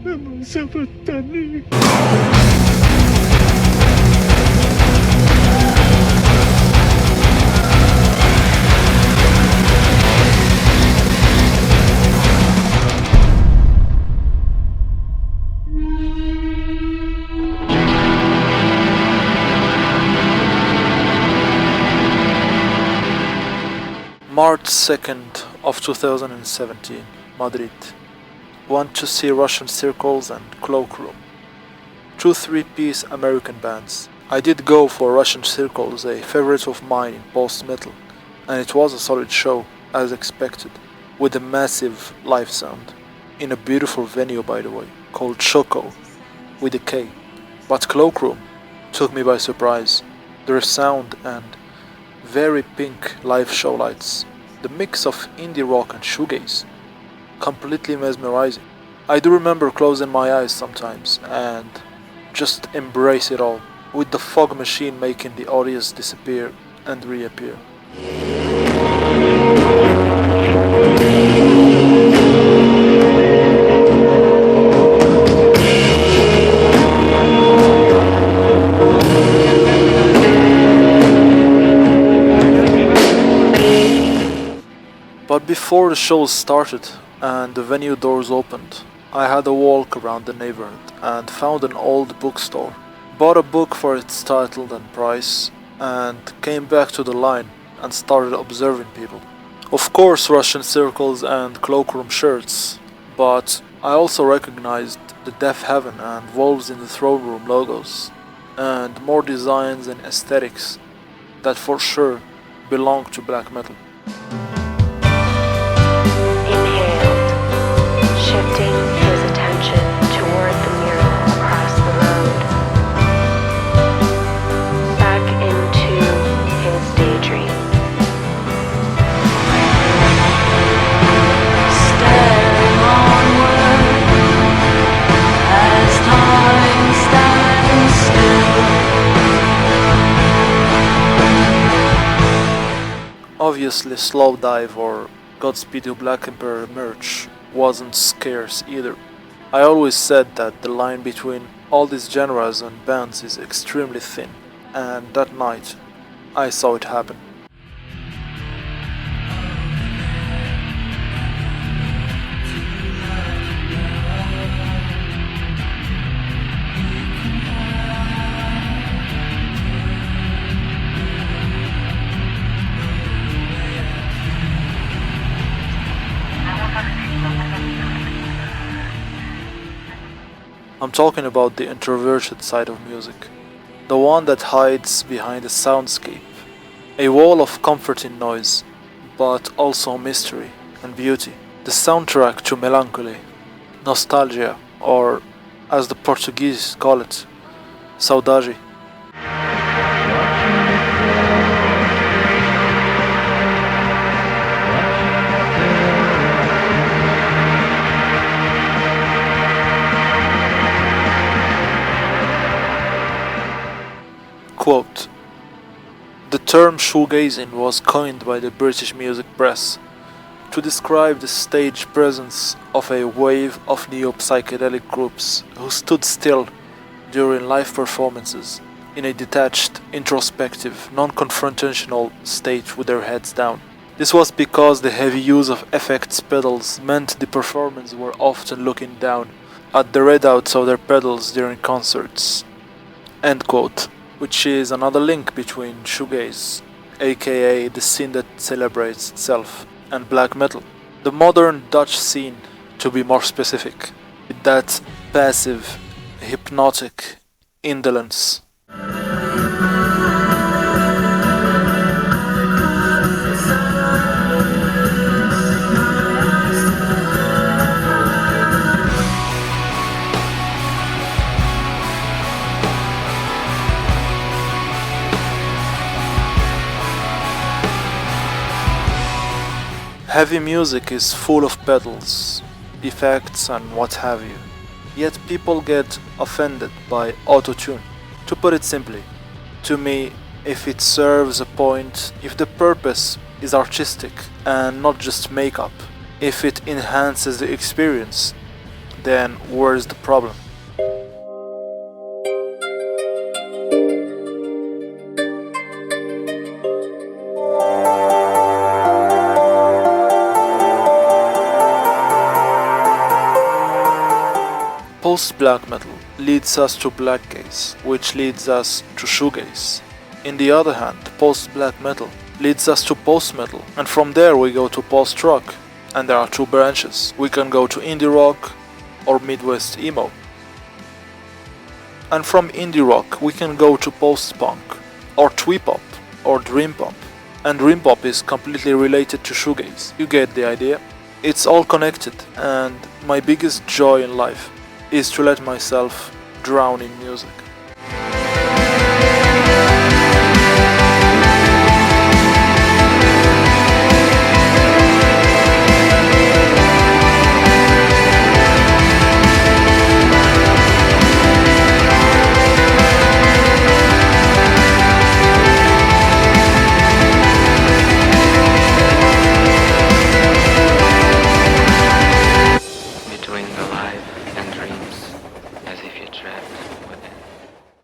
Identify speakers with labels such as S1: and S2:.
S1: March 2nd of 2017, Madrid. Want to see Russian Circles and Cloakroom. Two 3-piece American bands. I did go for Russian Circles, a favorite of mine in post-metal, and it was a solid show, as expected, with a massive live sound. In a beautiful venue, by the way, called Choco, with a K. But Cloakroom took me by surprise. Their sound and very pink live show lights, the mix of indie rock and shoegaze, completely mesmerizing. I do remember closing my eyes sometimes and just embrace it all, with the fog machine making the audience disappear and reappear. But before the show started and the venue doors opened, I had a walk around the neighborhood and found an old bookstore. Bought a book for its title and price and came back to the line and started observing people. Of course, Russian Circles and Cloakroom shirts, but I also recognized the Deafheaven and Wolves in the Throne Room logos, and more designs and aesthetics that for sure belong to black metal.
S2: Shifting his attention toward the mural across the road, back into his daydream. Staring onward as time stands still.
S1: Obviously, Slowdive or Godspeed You Black Emperor merch wasn't scarce either. I always said that the line between all these genres and bands is extremely thin, and that night I saw it happen. I'm talking about the introverted side of music, the one that hides behind a soundscape, a wall of comforting noise, but also mystery and beauty, the soundtrack to melancholy, nostalgia, or as the Portuguese call it, saudade. Quote, the term shoegazing was coined by the British music press to describe the stage presence of a wave of neo-psychedelic groups who stood still during live performances in a detached, introspective, non-confrontational state with their heads down. This was because the heavy use of effects pedals meant the performers were often looking down at the readouts of their pedals during concerts. End quote. Which is another link between shoegaze, aka the scene that celebrates itself, and black metal. The modern Dutch scene, to be more specific, with that passive, hypnotic indolence. Heavy music is full of pedals, effects and what have you. Yet people get offended by auto-tune. To put it simply, to me, if it serves a point, if the purpose is artistic and not just makeup, if it enhances the experience, then where's the problem? Post-black metal leads us to black gaze, which leads us to shoegaze. In the other hand, post-black metal leads us to post-metal, and from there we go to post-rock. And there are two branches. We can go to indie rock or Midwest emo. And from indie rock we can go to post-punk or twee-pop or dream pop. And dream pop is completely related to shoegaze. You get the idea? It's all connected, and my biggest joy in life is to let myself drown in music.